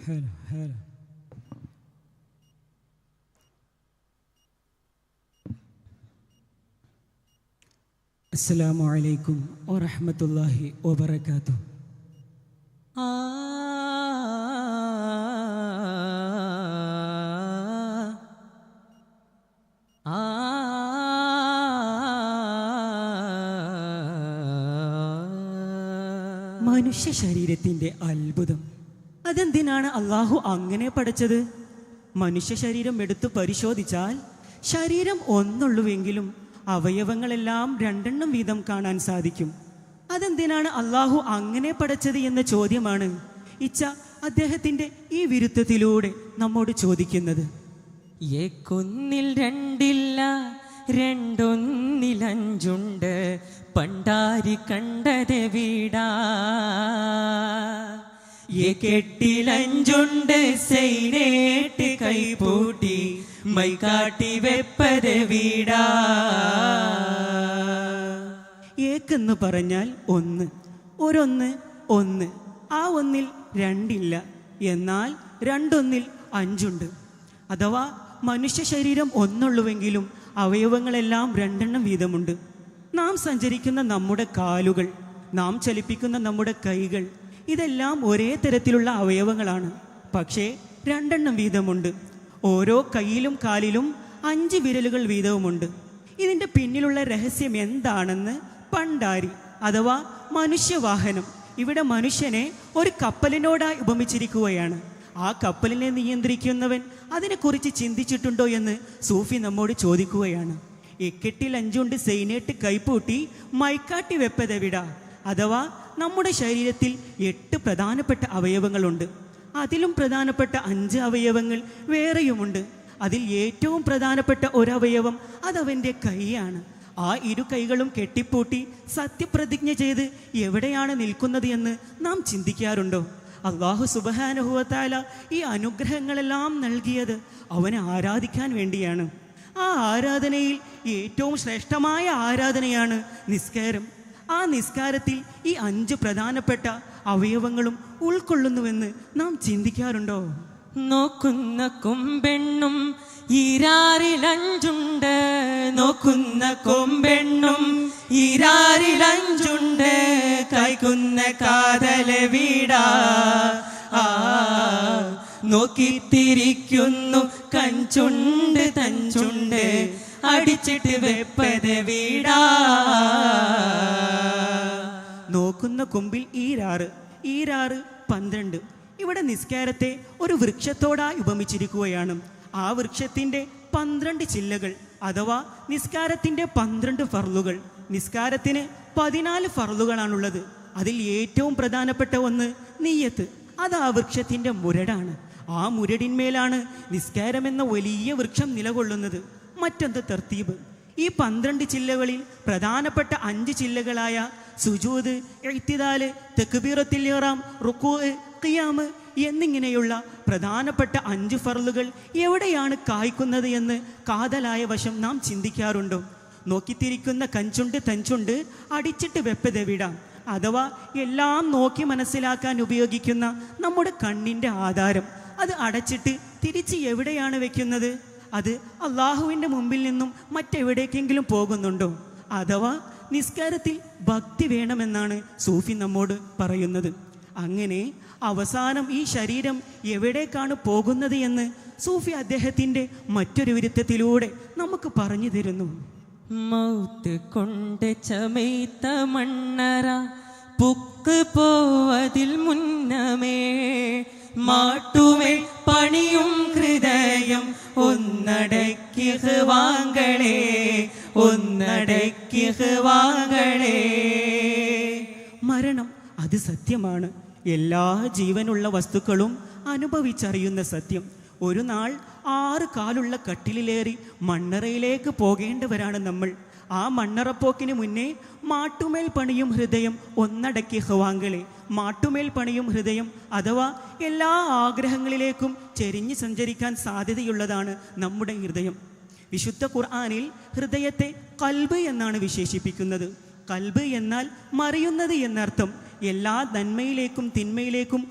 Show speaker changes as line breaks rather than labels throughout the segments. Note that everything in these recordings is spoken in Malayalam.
هلا. السلام عليكم ورحمة الله وبركاته. മനുഷ്യ ശരീരത്തിൻ്റെ അത്ഭുതം. അതെന്തിനാണ് അള്ളാഹു അങ്ങനെ പഠിച്ചത്? മനുഷ്യ ശരീരം എടുത്തു പരിശോധിച്ചാൽ ശരീരം ഒന്നുള്ളുവെങ്കിലും അവയവങ്ങളെല്ലാം രണ്ടെണ്ണം വീതം കാണാൻ സാധിക്കും. അതെന്തിനാണ് അള്ളാഹു അങ്ങനെ പഠിച്ചത് എന്ന ചോദ്യമാണ് ഇച്ച അദ്ദേഹത്തിൻ്റെ ഈ വിരുദ്ധത്തിലൂടെ നമ്മോട് ചോദിക്കുന്നത്.
ഏക്കൊന്നിൽ രണ്ടില്ല, രണ്ടൊന്നിലഞ്ചുണ്ട്, പണ്ടാരി കണ്ടത് വീടാ. ഏക്കെട്ടിലഞ്ചുണ്ട്, സൈനേട്ട് കൈപൂട്ടി, മൈകാട്ടി വെപ്പത് വീടാ.
ഏക്കെന്ന് പറഞ്ഞാൽ ഒന്ന്, ഒരൊന്ന് ഒന്ന്. ആ ഒന്നിൽ രണ്ടില്ല, എന്നാൽ രണ്ടൊന്നിൽ അഞ്ചുണ്ട്. അഥവാ മനുഷ്യ ശരീരം ഒന്നുള്ളുവെങ്കിലും അവയവങ്ങളെല്ലാം രണ്ടെണ്ണം വീതമുണ്ട്. നാം സഞ്ചരിക്കുന്ന നമ്മുടെ കാലുകൾ, നാം ചലിപ്പിക്കുന്ന നമ്മുടെ കൈകൾ, ഇതെല്ലാം ഒരേ തരത്തിലുള്ള അവയവങ്ങളാണ്. പക്ഷേ രണ്ടെണ്ണം വീതമുണ്ട്. ഓരോ കൈയിലും കാലിലും 5 വിരലുകൾ വീതവുമുണ്ട്. ഇതിൻ്റെ പിന്നിലുള്ള രഹസ്യം എന്താണെന്ന് പണ്ടാരി അഥവാ മനുഷ്യവാഹനം ഇവിടെ മനുഷ്യനെ ഒരു കപ്പലിനോടായി ഉപമിച്ചിരിക്കുകയാണ്. ആ കപ്പലിനെ നിയന്ത്രിക്കുന്നവൻ അതിനെക്കുറിച്ച് ചിന്തിച്ചിട്ടുണ്ടോ എന്ന് സൂഫി നമ്മോട് ചോദിക്കുകയാണ്. എക്കെട്ടിൽ 5 സൈനേട്ട് കൈപ്പൂട്ടി, മൈക്കാട്ടി വെപ്പതെവിട. അഥവാ നമ്മുടെ ശരീരത്തിൽ 8 പ്രധാനപ്പെട്ട അവയവങ്ങളുണ്ട്. അതിലും പ്രധാനപ്പെട്ട 5 അവയവങ്ങൾ വേറെയുമുണ്ട്. അതിൽ ഏറ്റവും പ്രധാനപ്പെട്ട ഒരവയവം അതവൻ്റെ കൈയാണ്. ആ 2 കൈകളും കെട്ടിപ്പൂട്ടി സത്യപ്രതിജ്ഞ ചെയ്ത് എവിടെയാണ് നിൽക്കുന്നത് എന്ന് നാം ചിന്തിക്കാറുണ്ടോ? അല്ലാഹു സുബ്ഹാനഹു വ തആല ഈ അനുഗ്രഹങ്ങളെല്ലാം നൽകിയത് അവനെ ആരാധിക്കാൻ വേണ്ടിയാണ്. ആ ആരാധനയിൽ ഏറ്റവും ശ്രേഷ്ഠമായ ആരാധനയാണ് നിസ്കാരം. ആ നിസ്കാരത്തിൽ ഈ 5 പ്രധാനപ്പെട്ട അവയവങ്ങളും ഉൾക്കൊള്ളുന്നുവെന്ന് നാം ചിന്തിക്കാറുണ്ടോ?
നോക്കുന്ന കൊമ്പെണ്ണും ഈരാറിലഞ്ചുണ്ട്, നോക്കുന്ന കൊമ്പെണ്ണും ഈരാറിലഞ്ചുണ്ട്, കൈക്കുന്ന കാതല വീടാ. നോക്കിത്തിരിക്കുന്നു കഞ്ചുണ്ട് തഞ്ചുണ്ട്, അടിച്ചിട്ട് വെപ്പത് വീടാ.
നോക്കുന്ന കൊമ്പിൽ ഈരാറ് 12. ഇവിടെ നിസ്കാരത്തെ ഒരു വൃക്ഷത്തോടായി ഉപമിച്ചിരിക്കുകയാണ്. ആ വൃക്ഷത്തിൻ്റെ 12 ചില്ലകൾ അഥവാ നിസ്കാരത്തിൻ്റെ 12 ഫർളുകൾ. നിസ്കാരത്തിന് 14 ഫർളുകളാണുള്ളത്. അതിൽ ഏറ്റവും പ്രധാനപ്പെട്ട ഒന്ന് നിയ്യത്ത്. അത് ആ വൃക്ഷത്തിൻ്റെ മുരടാണ്. ആ മുരടിന്മേലാണ് നിസ്കാരം എന്ന വലിയ വൃക്ഷം നിലകൊള്ളുന്നത്. മറ്റൊന്ന് തർത്തീബ്. ഈ 12 ചില്ലകളിൽ പ്രധാനപ്പെട്ട 5 ചില്ലകളായ സുജൂദ്, ഇഅ്തിദാല്, തക്ബീറത്തുൽ ഇഹ്റാം, റുക്കൂ, ഖിയാമ് എന്നിങ്ങനെയുള്ള പ്രധാനപ്പെട്ട 5 ഫർളുകൾ എവിടെയാണ് കായ്ക്കുന്നത് എന്ന് കാതലായ വശം നാം ചിന്തിക്കാറുണ്ടോ? നോക്കിത്തിരിക്കുന്ന കഞ്ചുണ്ട് തഞ്ചുണ്ട്, അടിച്ചിട്ട് വെപ്പതെവിടാം. അഥവാ എല്ലാം നോക്കി മനസ്സിലാക്കാൻ ഉപയോഗിക്കുന്ന നമ്മുടെ കണ്ണിൻ്റെ ആധാരം, അത് അടച്ചിട്ട് തിരിച്ച് എവിടെയാണ് വെക്കുന്നത്? അത് അള്ളാഹുവിൻ്റെ മുമ്പിൽ നിന്നും മറ്റെവിടേക്കെങ്കിലും പോകുന്നുണ്ടോ? അഥവാ നിസ്കാരത്തിൽ ഭക്തി വേണമെന്നാണ് സൂഫി നമ്മോട് പറയുന്നത്. അങ്ങനെ അവസാനം ഈ ശരീരം എവിടേക്കാണ് പോകുന്നത് എന്ന് സൂഫി അദ്ദേഹത്തിൻ്റെ മറ്റൊരു വിരുദ്ധത്തിലൂടെ നമുക്ക് പറഞ്ഞു തരുന്നു.
മൗത്ത് കൊണ്ട് ചമയ്ത്ത മണ്ണറ പുക്ക് പോവതിൽ മുന്നമേ, മാട്ടുമേ പണിയും ഹൃദയം ഒന്നടക്കി വാങ്ങളേ, ഒന്നടക്കി വാങ്ങളേ.
മരണം അത് സത്യമാണ്. എല്ലാ ജീവനുള്ള വസ്തുക്കളും അനുഭവിച്ചറിയുന്ന സത്യം. ഒരു നാൾ 6 കാലുള്ള കട്ടിലിലേറി മണ്ണറയിലേക്ക് പോകേണ്ടവരാണ് നമ്മൾ. ആ മണ്ണറപ്പോക്കിന് മുന്നേ മാട്ടുമേൽ പണിയും ഹൃദയം ഒന്നടക്കി ഹവാങ്കളെ. മാട്ടുമേൽ പണിയും ഹൃദയം അഥവാ എല്ലാ ആഗ്രഹങ്ങളിലേക്കും ചെരിഞ്ഞ് സഞ്ചരിക്കാൻ സാധ്യതയുള്ളതാണ് നമ്മുടെ ഹൃദയം. വിശുദ്ധ ഖുർആനിൽ ഹൃദയത്തെ ഖൽബ് എന്നാണ് വിശേഷിപ്പിക്കുന്നത്. കൽബ് എന്നാൽ മറിയുന്നത് എന്നർത്ഥം. എല്ലാ നന്മയിലേക്കും തിന്മയിലേക്കും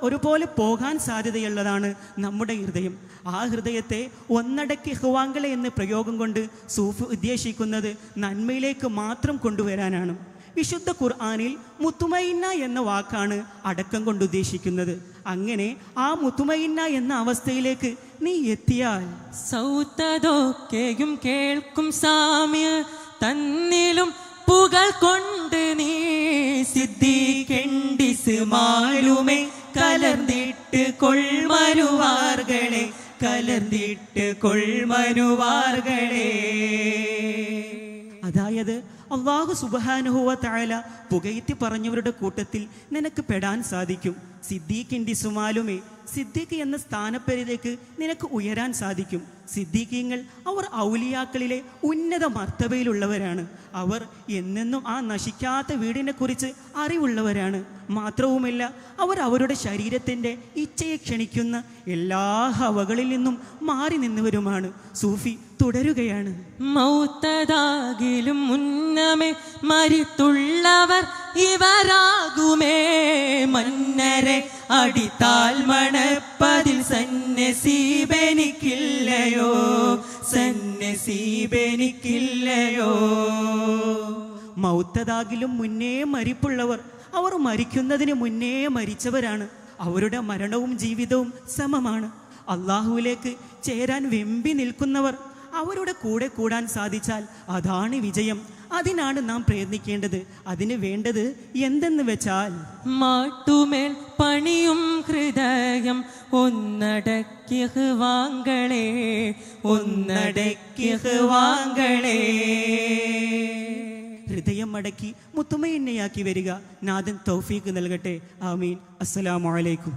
ഒരുപോലെ പോകാൻ സാധ്യതയുള്ളതാണ് നമ്മുടെ ഹൃദയം. ആ ഹൃദയത്തെ ഒന്നടക്കി ഇഖ്വാങ്കളെ എന്ന പ്രയോഗം കൊണ്ട് സൂഫ് ഉദ്ദേശിക്കുന്നത് നന്മയിലേക്ക് മാത്രം കൊണ്ടുവരാനാണ്. വിശുദ്ധ ഖുർആനിൽ മുത്തുമയിന്ന എന്ന വാക്കാണ് അടക്കം കൊണ്ട് ഉദ്ദേശിക്കുന്നത്. അങ്ങനെ ആ മുത്തുമയിന്ന എന്ന അവസ്ഥയിലേക്ക് നീ എത്തിയാൽ
സൗത്തതൊക്കെയും കേൾക്കും സാമ്യ തന്നിലും പുകൾ കൊണ്ട് നീ സിദ്ധിക്കണ്ടിസ്മാലുമേ കലർന്നിട്ട് കൊൾമനുവാർകളെ കലർന്നിട്ട് കൊൾമനുവാർകളെ. അതായത് അല്ലാഹു സുബ്ഹാനഹു വ തആല പുകഴ്ത്തി പറഞ്ഞവരുടെ കൂട്ടത്തിൽ നിനക്ക് പെടാൻ സാധിക്കും. സിദ്ദീഖിൻ്റെ സുമാലുമേ, സിദ്ദീഖ് എന്ന സ്ഥാനപ്പേരിലേക്ക് നിനക്ക് ഉയരാൻ സാധിക്കും. സിദ്ദീഖീങ്ങൾ അവർ ഔലിയാക്കളിലെ ഉന്നത മർത്തബയിലുള്ളവരാണ്. അവർ എന്നെന്നും ആ നശിക്കാത്ത വീടിനെ കുറിച്ച് അറിവുള്ളവരാണ്. മാത്രവുമല്ല, അവർ അവരുടെ ശരീരത്തിൻ്റെ ഇച്ഛയെ ക്ഷണിക്കുന്ന എല്ലാ ഹവകളിൽ നിന്നും മാറി നിന്നവരുമാണ്. സൂഫി തുടരുകയാണ്. മൗത്തതാകിലും മുന്നമേ മരിത്തുള്ളവർ ഇവരാകുമേ മന്നരെ അടിത്താൽ മണപ്പതിൽ സന്നസീബെനിക്കില്ലയോ സന്നസീബെനിക്കില്ലയോ.
മൗത്തതാകിലും മുന്നേ മരിപ്പുള്ളവർ, അവർ മരിക്കുന്നതിന് മുന്നേ മരിച്ചവരാണ്. അവരുടെ മരണവും ജീവിതവും സമമാണ്. അള്ളാഹുവിലേക്ക് ചേരാൻ വെമ്പി നിൽക്കുന്നവർ, അവരുടെ കൂടെ കൂടാൻ സാധിച്ചാൽ അതാണ് വിജയം. അതിനാണ് നാം പ്രയത്നിക്കേണ്ടത്. അതിന് വേണ്ടത് എന്തെന്ന് വെച്ചാൽ
മാട്ടുമേൽ പണിയും ഹൃദയം ഒന്നടക്കിയ വാങ്കളെ ഒന്നടക്കിയ വാങ്കളെ.
ഹൃദയം മടക്കി മുത്തുമയിന്നയാക്കി വരിക. നാഥൻ തൗഫീഖ് നൽകട്ടെ. ആമീൻ. അസ്സലാമു അലൈക്കും.